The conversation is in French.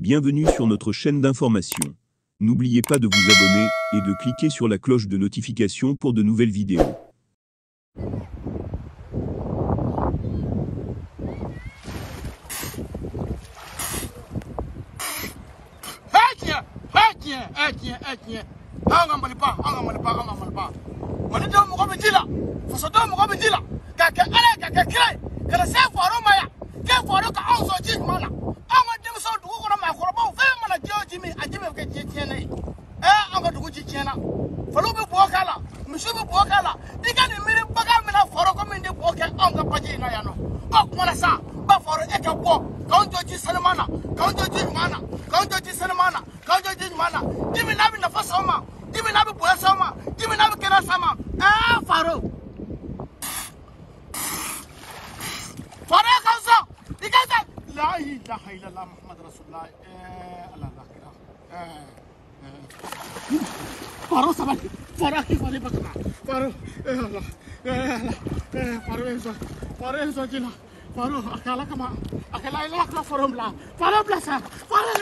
Bienvenue sur notre chaîne d'information. N'oubliez pas de vous abonner et de cliquer sur la cloche de notification pour de nouvelles vidéos. Faro sabar, Faro aki Faro bakna, Faro, Faro eso jina, Faro akala kama, akala ilak la Faro bla sa, Faro.